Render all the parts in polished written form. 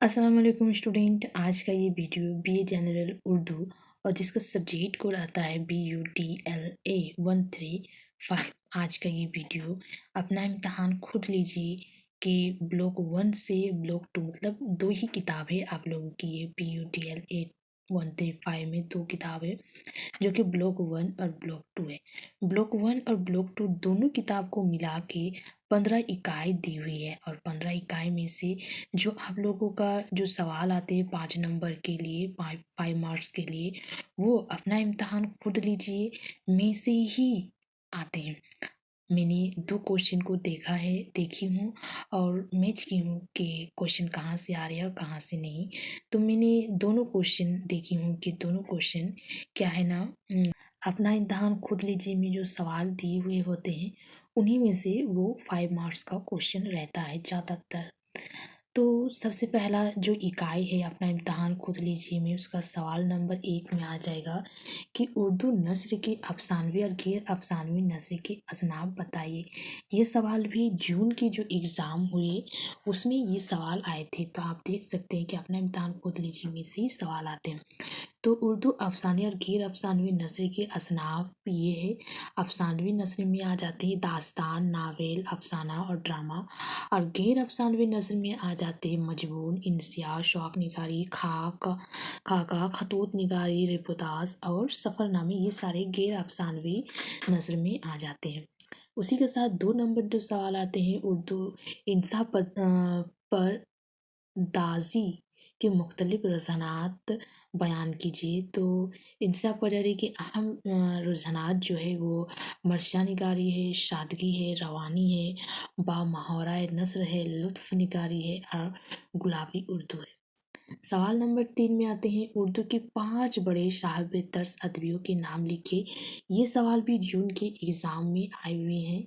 अस्सलाम वालेकुम स्टूडेंट। आज का ये वीडियो बीए जनरल उर्दू और जिसका सब्जेक्ट कोड आता है BUTLA 135। आज का ये वीडियो अपना इम्तहान खुद लीजिए कि ब्लॉक 1 से ब्लॉक 2 मतलब 2 ही किताब है आप लोगों की। ये BUTLA 135 में 2 किताब है जो कि ब्लॉक 1 और ब्लॉक 2 है। ब्लॉक 1 और ब्लॉक 2 दोनों किताब को मिला के 15 इकाई दी हुई है और 15 इकाई में से जो आप लोगों का जो सवाल आते हैं 5 नंबर के लिए, 5 मार्क्स के लिए, वो अपना इम्तहान खुद लीजिए, में से ही आते हैं। मैंने 2 क्वेश्चन को देखी हूँ और मैच की हूँ कि क्वेश्चन कहाँ से आ रहे हैं और कहाँ से नहीं। तो मैंने दोनों क्वेश्चन देखी हूँ कि दोनों क्वेश्चन क्या है ना, अपना इम्तहान खुद लीजिए में जो सवाल दिए हुए होते हैं उन्हीं में से वो 5 मार्क्स का क्वेश्चन रहता है ज़्यादातर। तो सबसे पहला जो इकाई है अपना इम्तहान खुद लीजिए में उसका सवाल नंबर 1 में आ जाएगा कि उर्दू नस्र के अफसानवी और गैर अफसानवी नस्र के असनाफ बताइए। ये सवाल भी जून के जो एग्ज़ाम हुए उसमें ये सवाल आए थे। तो आप देख सकते हैं कि अपना इम्तहान खुद लीजिए में से ही सवाल आते हैं। तो उर्दू अफसाने और गैर अफसानवी नस्र के असनाफ ये है। अफसानवी नस्र में आ जाते हैं दास्तान, नावेल, अफसाना और ड्रामा, और गैर अफसानवी नस्र में आ जाते हैं मजमून, इंसिया, शौक निगारी, खाका, खतूत निगारी, रिपोर्टाज और सफ़रनामे। ये सारे गैर अफसानवी नस्र में आ जाते हैं। उसी के साथ 2 नंबर जो सवाल आते हैं उर्दू इंसा पर दाज़ी के मुख्तलिफ रुझानात बयान कीजिए। तो इंसा पजरी के अहम रुझानात जो है वो मर्शा निगारी है, सादगी है, रवानी है, बामहावरा नस्र है, लुत्फ़ निगारी है और गुलाबी उर्दू है। सवाल नंबर 3 में आते हैं उर्दू के 5 बड़े साहिब तर्स अदबियों के नाम लिखे। ये सवाल भी जून के एग्ज़ाम में आए हुए हैं।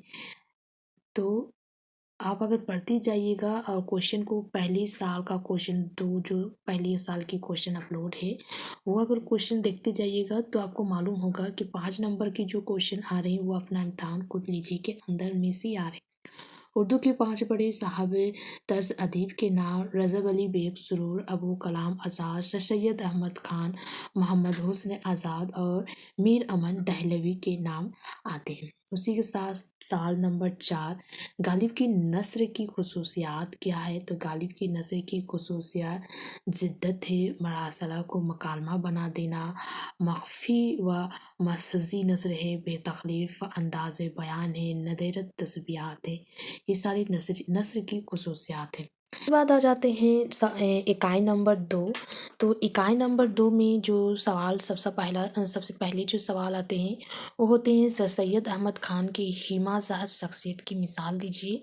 तो आप अगर पढ़ते जाइएगा और क्वेश्चन को पहले साल का क्वेश्चन 2 जो पहले साल की क्वेश्चन अपलोड है वो अगर क्वेश्चन देखते जाइएगा तो आपको मालूम होगा कि 5 नंबर के जो क्वेश्चन आ रहे हैं वो अपना इम्तहान खुद लीजिए के अंदर में से आ रहे हैं। उर्दू के 5 बड़े साहब तर्ज अदीब के नाम रज़ब अली बेग सुरूर, अबू कलाम आज़ाद, सर सैयद अहमद खान, मोहम्मद हुस्न आज़ाद और मीर अमन दहलवी के नाम आते हैं। उसी के साथ सवाल नंबर 4, गालिब की नस्र की खसूसियात क्या है? तो गालिब की नस्र की खसूसियात जिद्दत है, मरासला को मकालमा बना देना, मख्फी व मसजी नस्र है, बेतकलीफ़ अंदाज़ बयान है, नदरत तस्बीहात है। ये सारी नस्र की खसूसियात हैं। उसके बाद आ जाते हैं इकाई नंबर 2। तो इकाई नंबर 2 में जो सवाल सबसे पहले जो सवाल आते हैं वो होते हैं सर सैयद अहमद खान की हीमा जहर शख्सियत की मिसाल दीजिए।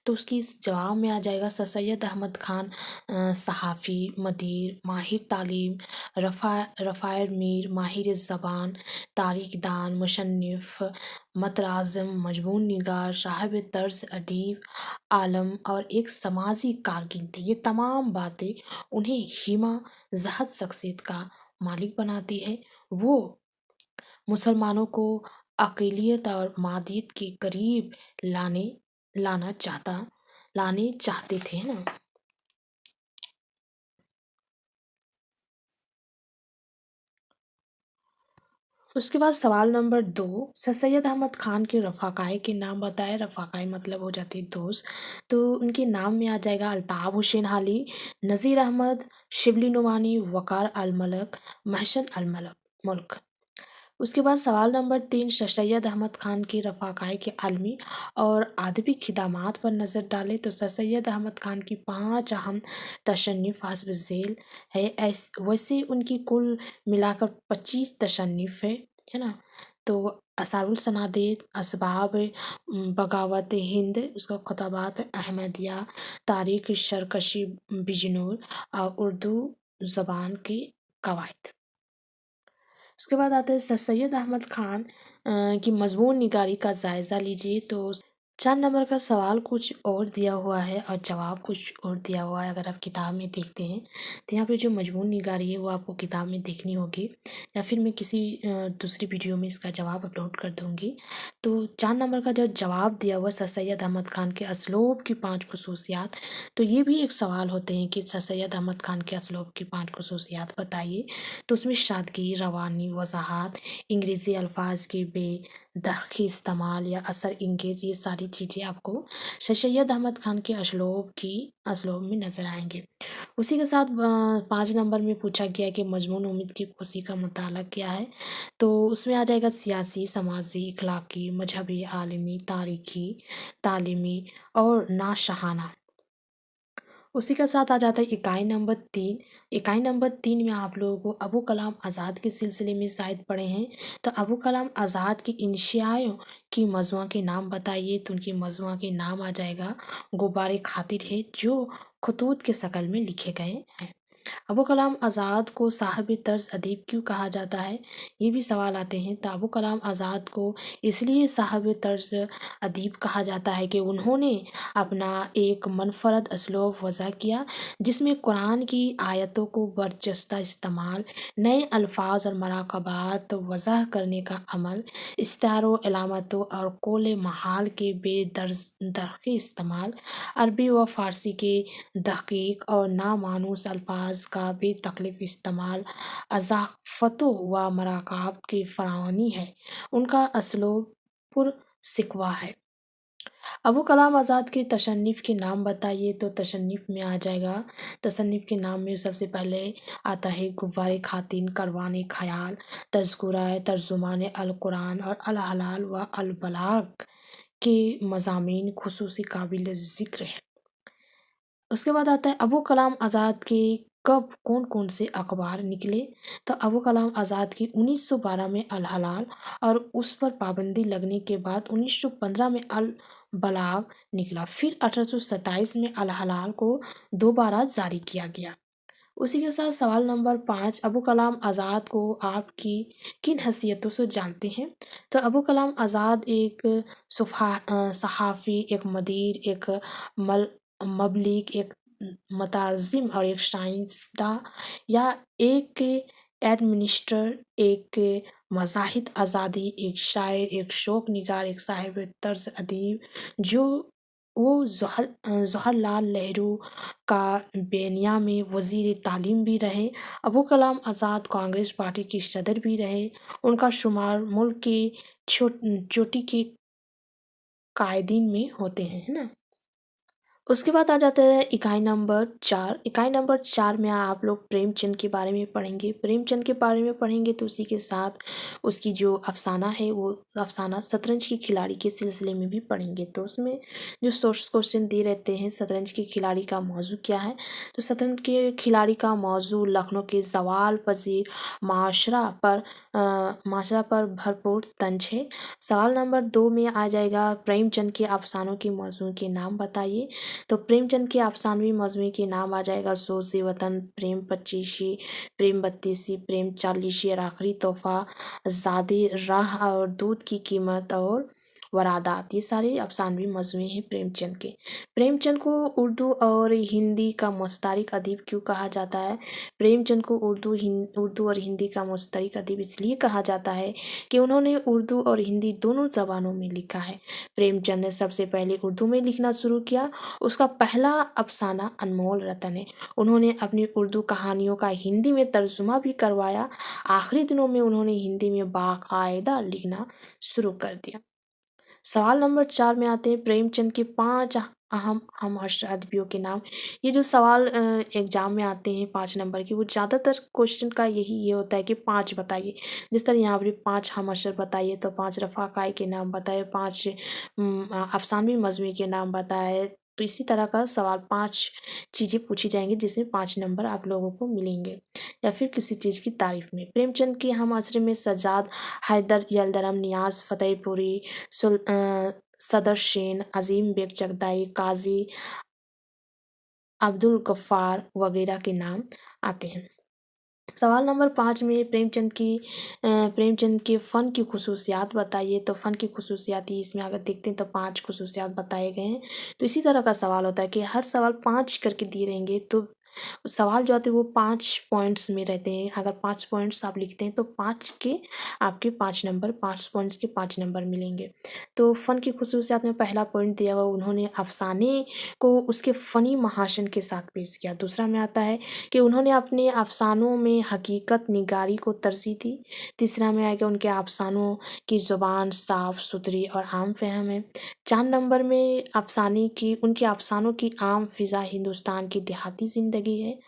तो उसकी इस जवाब में आ जाएगा सर सैयद अहमद खान सहाफ़ी, मदीर, माहिर तालीम, रफ़ायर मीर, माहिर ज़बान, तारीख दान, मुशन्निफ़, मतराज़म, मजमून निगार, साहिब तर्ज अदीब, आलम और एक समाजी कारकुन थे। ये तमाम बातें उन्हें हिमा जहद शख्सियत का मालिक बनाती है। वो मुसलमानों को अक़लियत और मादियत के करीब लाने लाना चाहता लाने चाहते थे ना। उसके बाद सवाल नंबर 2, सर सैयद अहमद खान के रफ़ाक़ाए के नाम बताएं। रफ़ाक़ाए मतलब हो जाती है दोस्त। तो उनके नाम में आ जाएगा अल्ताफ़ हुसैन हाली, नज़ीर अहमद, शिबली नुमानी, वक़ार अल मलक, महसन अल मुल्क। उसके बाद सवाल नंबर 3, सर सैयद अहमद खान की रफ़ाक़ाए के आलमी और अदबी खिदमात पर नज़र डालें। तो सर सैयद अहमद खान की 5 अहम तसन्निफ़ हस्ब ज़ेल है। वैसे उनकी कुल मिलाकर 25 तसन्निफ़ है ना। तो असारुल सनादिद, असबाब बगावत हिंद, उसका खुताबात अहमदिया, तारीख़ सरकशी बिजनूर और उर्दू ज़बान की कवायद। उसके बाद आते हैं सर सैयद अहमद खान की मज़मून निगारी का जायज़ा लीजिए। तो 4 नंबर का सवाल कुछ और दिया हुआ है और जवाब कुछ और दिया हुआ है। अगर आप किताब में देखते हैं तो यहाँ पे जो मजमून निगारी है वो आपको किताब में देखनी होगी, या फिर मैं किसी दूसरी वीडियो में इसका जवाब अपलोड कर दूँगी। तो 4 नंबर का जो जवाब दिया हुआ सर सैयद अहमद खान के असलूब की 5 खसूसियात, तो ये भी एक सवाल होते हैं कि सर सैयद अहमद खान के असलूब की 5 खसूसियात बताइए। तो उसमें सादगी, रवानी, वज़ाहत, अंग्रेज़ी अल्फाज के बेदखी इस्तेमाल या असर इंगेज़, ये सारी चीज़ें आपको सर सैयद अहमद खान के असलूब में नज़र आएँगे। उसी के साथ 5 नंबर में पूछा गया है कि मजमून उम्मीद की खुशी का मुताला क्या है? तो उसमें आ जाएगा सियासी, समाजी, इखलाकी, मजहबी, आलमी, तारीखी, तालीमी और नाशाहाना। उसी के साथ आ जाता है इकाई नंबर 3। इकाई नंबर 3 में आप लोगों को अबू कलाम आज़ाद के सिलसिले में शायद पढ़े हैं। तो अबू कलाम आज़ाद की इंशियाओं की मजमूआ के नाम बताइए। तो उनकी मजमूआ के नाम आ जाएगा गुब्बारे खातिर है, जो खतूत के शक्ल में लिखे गए हैं। अबू कलाम आज़ाद को साहिब तर्ज अदीब क्यों कहा जाता है? ये भी सवाल आते हैं। तो अबू कलाम आज़ाद को इसलिए साहिब तर्ज अदीब कहा जाता है कि उन्होंने अपना एक मनफरद असलूब वज़ा किया, जिसमें कुरान की आयतों को बरजस्ता इस्तेमाल, नए अल्फाज और मराकबात वज़ा करने का अमल, इस्तारों, अलामतों और कौल महाल के बेदर्खी इस्तेमाल, अरबी व फ़ारसी के दक़ीक़ और नामानूस अल्फाज का बेतकल्लुफ़ इस्तेमाल, अज़ाफ़तों व मराकबात की फ़रावानी है। उनका असलूब पुरसिक़वा है। अबू कलाम आज़ाद के तसन्निफ़ के नाम बताइए। तो तसन्निफ़ में आ जाएगा, तसन्निफ़ के नाम में सबसे पहले आता है गुब्बारे खातिन, कारवान ख़याल, तज़किरा, तर्जुमान अल कुरान और अल हलाल व अल बलाग के मज़ामीन ख़ुसूसी काबिल ज़िक्र हैं। उसके बाद आता है अबू कलाम आज़ाद के कब कौन-कौन से अखबार निकले? तो अबू कलाम आज़ाद की 1912 में अल हलाल और उस पर पाबंदी लगने के बाद 1915 में अल बलाग निकला। फिर 1827 में अल हलाल को दोबारा जारी किया गया। उसी के साथ सवाल नंबर 5, अबू कलाम आज़ाद को आप किन हैसियतों से जानते हैं? तो अबू कलाम आज़ाद एक सहाफ़ी, एक मदीर, एक मल मबलिग, एक मुतर्जिम और एक साइंसदां, या एक एडमिनिस्ट्रेटर, एक मज़ाहिद आज़ादी, एक शायर, एक शौक निगार, एक साहिब तर्ज अदीब, जो वो जवाहरलाल नेहरू का बेनिया में वज़ीर तालीम भी रहे। अबू कलाम आज़ाद कांग्रेस पार्टी के सदर भी रहे। उनका शुमार मुल्क के चोटी के कायदीन में होते हैं, है ना? उसके बाद आ जाता है इकाई नंबर 4। इकाई नंबर 4 में आप लोग प्रेमचंद के बारे में पढ़ेंगे। प्रेमचंद के बारे में पढ़ेंगे तो उसी के साथ उसकी जो अफ़साना है वो अफ़साना शतरंज के खिलाड़ी के सिलसिले में भी पढ़ेंगे। तो उसमें जो सोर्स क्वेश्चन दिए रहते हैं, शतरंज के खिलाड़ी का मौज़ू क्या है? तो शतरंज के खिलाड़ी का मौज़ू लखनऊ के ज़वाल पज़ीर माशरा पर भरपूर तंज है। सवाल नंबर 2 में आ जाएगा प्रेमचंद के अफ़सानों के मौज़ू के नाम बताइए। तो प्रेमचंद के अफ़सानवी मजमूए के नाम आ जाएगा सोज़ वतन, प्रेम पच्चीसी, प्रेम बत्तीसी, प्रेम चालीसी और आखिरी तोहफ़ा, ज़ादे राह और दूध की कीमत और वरादात। ये सारे अफ़सानवी मजमूए हैं प्रेमचंद के। प्रेमचंद को उर्दू और हिंदी का मुश्तरक अदीब क्यों कहा जाता है? प्रेमचंद को उर्दू और हिंदी का मुश्तरक अदीब इसलिए कहा जाता है कि उन्होंने उर्दू और हिंदी दोनों ज़बानों में लिखा है। प्रेमचंद ने सबसे पहले उर्दू में लिखना शुरू किया। उसका पहला अफ़साना अनमोल रतन है। उन्होंने अपनी उर्दू कहानियों का हिंदी में तर्जुमा भी करवाया। आखिरी दिनों में उन्होंने हिंदी में बाकायदा लिखना शुरू कर दिया। सवाल नंबर 4 में आते हैं प्रेमचंद के 5 अहम हमअशर अदबियों के नाम। ये जो सवाल एग्ज़ाम में आते हैं 5 नंबर के, वो ज़्यादातर क्वेश्चन का ये होता है कि 5 बताइए। जिस तरह यहाँ पर 5 हमअशर बताइए, तो 5 रफ़ाक़ाई के नाम बताए, 5 अफ़सानवी मजमूए के नाम बताए। तो इसी तरह का सवाल 5 चीज़ें पूछी जाएँगी, जिसमें 5 नंबर आप लोगों को मिलेंगे। या फिर किसी चीज़ की तारीफ़ में। प्रेमचंद के हमअसर में सज्जाद, हैदर, यलदरम, नियाज़ फ़तेहपुरी, सदर शेन, अज़ीम बेग चगताई, काज़ी अब्दुल गफ़्फ़ार वगैरह के नाम आते हैं। सवाल नंबर 5 में प्रेमचंद के फ़न की खुसूसियात बताइए। तो फ़न की खुसूसियात ही इसमें अगर देखते हैं तो 5 खुसूसियात बताए गए हैं। तो इसी तरह का सवाल होता है कि हर सवाल 5 करके दिए रहेंगे, तो सवाल जो आते हैं वो 5 पॉइंट्स में रहते हैं। अगर 5 पॉइंट्स आप लिखते हैं तो 5 के आपके 5 नंबर, 5 पॉइंट्स के 5 नंबर मिलेंगे। तो फ़न की खुसूसियात में पहला पॉइंट दिया हुआ, उन्होंने अफ़साने को उसके फ़नी महाशय के साथ पेश किया। दूसरा में आता है कि उन्होंने अपने अफ़सानों में हकीकत निगारी को तरजीह दी। तीसरा में आएगा उनके अफ़सानों की ज़ुबान साफ़ सुथरी और आम फ़हम है। 4 नंबर में उनके अफ़सानों की आम फ़िज़ा हिंदुस्तान की देहाती ज़िंदगी है।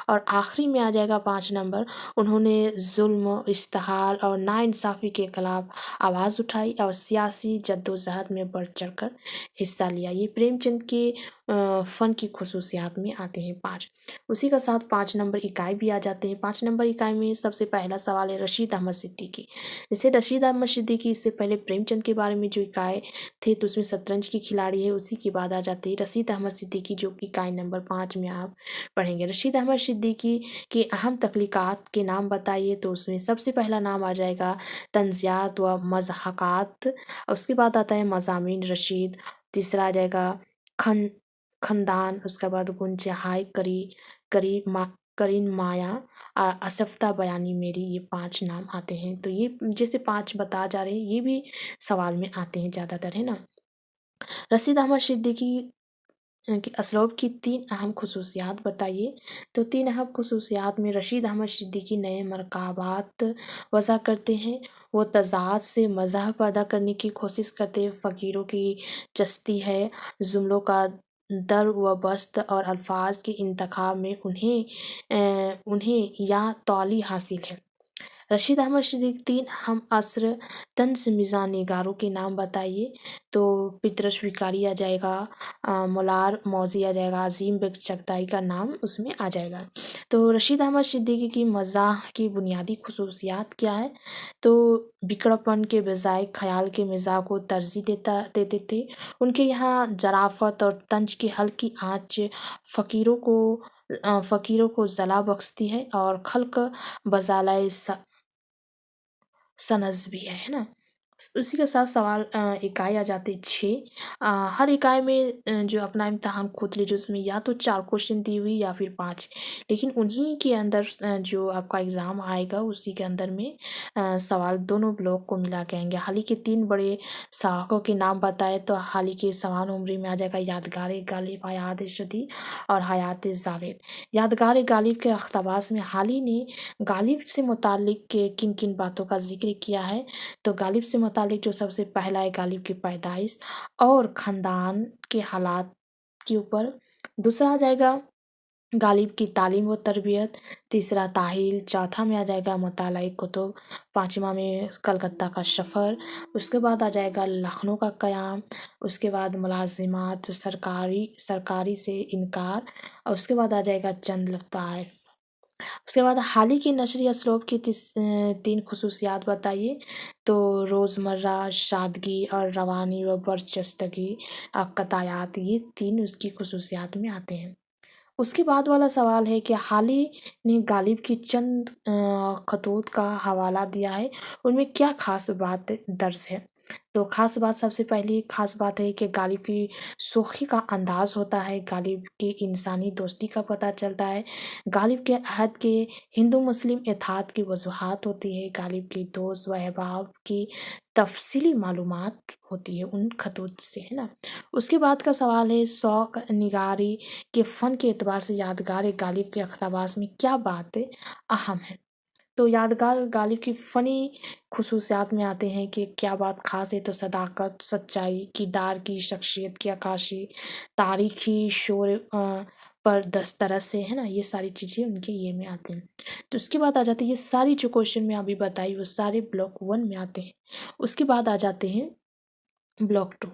और आखिरी में आ जाएगा 5 नंबर, उन्होंने ज़ुल्म, इश्तिहाल और नाइंसाफ़ी के खिलाफ़ आवाज़ उठाई और सियासी जद्दोजहद में बढ़ चढ़कर हिस्सा लिया। ये प्रेमचंद के फ़न की खुसूसियात में आते हैं 5। उसी के साथ 5 नंबर इकाई भी आ जाते हैं। 5 नंबर इकाई में सबसे पहला सवाल है रशीद अहमद सिद्दीकी। जैसे रशीद अहमद सिद्दीकी, इससे पहले प्रेमचंद के बारे में जो इकाई थे तो उसमें शतरंज की खिलाड़ी है, उसी के बाद आ जाती है रशीद अहमद सिद्दीकी, जो कि इकाई नंबर 5 में आप पढ़ेंगे। रशीद अहमद सिद्दीकी की अहम तख्लीक़ात के नाम बताइए। तो उसमें सबसे पहला नाम आ जाएगा तंज़ियात व मज़ाहक़ात, उसके बाद आता है मज़ामीन रशीद, तीसरा आ जाएगा खन ख़ानदान, उसके बाद गुंजहाय करीन माया और असफ़्ता बयानी मेरी, ये 5 नाम आते हैं। तो ये जैसे 5 बता जा रहे हैं, ये भी सवाल में आते हैं ज़्यादातर, है ना। रशीद अहमद सिद्दीकी कि असलूब की 3 अहम खुसूसियात बताइए। तो 3 अहम खुसूसियात में रशीद अहमद सिद्दीकी नए मरकाबात वज़ा करते हैं। वो तज़ाद से मज़ाह पैदा करने की कोशिश करते हैं। फ़कीरों की चस्ती है, जुमलों का दर व बस्त और अल्फाज के इंतखाब में उन्हें या तौली हासिल है। रशीद अहमद सिद्दीकी 3 हम असर तंज़ मिज़ाह निगारों के नाम बताइए। तो पितरश विकारी आ जाएगा, मोलार मौज़ी आ जाएगा, अज़ीम बेग चगताई का नाम उसमें आ जाएगा। तो रशीद अहमद सिद्दीकी की मज़ाह की बुनियादी खुसूसियात क्या है? तो बिगड़पन के बजाय ख़याल के मिज़ाह को तरजीह देते थे। उनके यहाँ ज़राफ़त और तंज की हल्की आँच फ़कीरों को ज़ला बख्शती है और खल्क़ बज़ालाए सनज़ भी है ना? उसी के साथ सवाल इकाई आ जाती है 6। हर इकाई में जो अपना इम्तिहान खुद लीजिए, उसमें या तो 4 क्वेश्चन दी हुई या फिर 5, लेकिन उन्हीं के अंदर जो आपका एग्ज़ाम आएगा उसी के अंदर में सवाल दोनों ब्लॉक को मिला के आएँगे। हाल ही के 3 बड़े साहकों के नाम बताए। तो हाल ही के सवाल उम्री में आ जाएगा यादगार गालिब हयात शदी और हयात जावेद। यादगार गालिब के अक़्ताबास में हाल ही ने गालिब से मुताल्लिक़ के किन-किन बातों का ज़िक्र किया है। तो गालिब से मुताल्लिक़ जो सबसे पहला है, गालिब की पैदाइश और ख़ानदान के हालात के ऊपर। दूसरा आ जाएगा गालिब की तालीम व तरबियत, तीसरा ताहील, चौथा में आ जाएगा मुतालाए कुतुब, पाँचवा में कलकत्ता का सफ़र, उसके बाद आ जाएगा लखनऊ का क़याम, उसके बाद मुलाज़िमात, सरकारी से इनकार और उसके बाद आ जाएगा चंद लताइफ़। उसके बाद हाल ही की नशरी असलूब की 3 खुसूसियात बताइए। तो रोज़मर्रा सादगी और रवानी व बरजस्तगी कतायात, ये 3 उसकी खुसूसियात में आते हैं। उसके बाद वाला सवाल है कि हाल ही ने गालिब की चंद ख़तूत का हवाला दिया है, उनमें क्या ख़ास बात दर्ज है? तो ख़ास बात, सबसे पहली ख़ास बात है कि गालिब की शोख़ी का अंदाज़ होता है, गालिब की इंसानी दोस्ती का पता चलता है, गालिब के अहद के हिंदू-मुस्लिम इत्तेहाद की वजूहात होती है, गालिब के दोस्त व अहबाब की तफ़सीली मालूमात होती है उन ख़तूत से, है ना? उसके बाद का सवाल है शौक़ निगारी के फ़न के एतबार से यादगार गालिब के अक़्ताबास में क्या बातें अहम हैं? तो यादगार गालिब की फ़नी खुसूसियात में आते हैं कि क्या बात ख़ास है। तो सदाकत, सच्चाई, किरदार की शख्सियत की अक्कासी, तारीख़ी शोर पर दस्तरस है ना? ये सारी चीज़ें उनके ये में आते हैं। तो उसके बाद आ जाती है, ये सारी जो क्वेश्चन मैं अभी बताई वो सारे ब्लॉक 1 में आते हैं। उसके बाद आ जाते हैं ब्लॉक 2।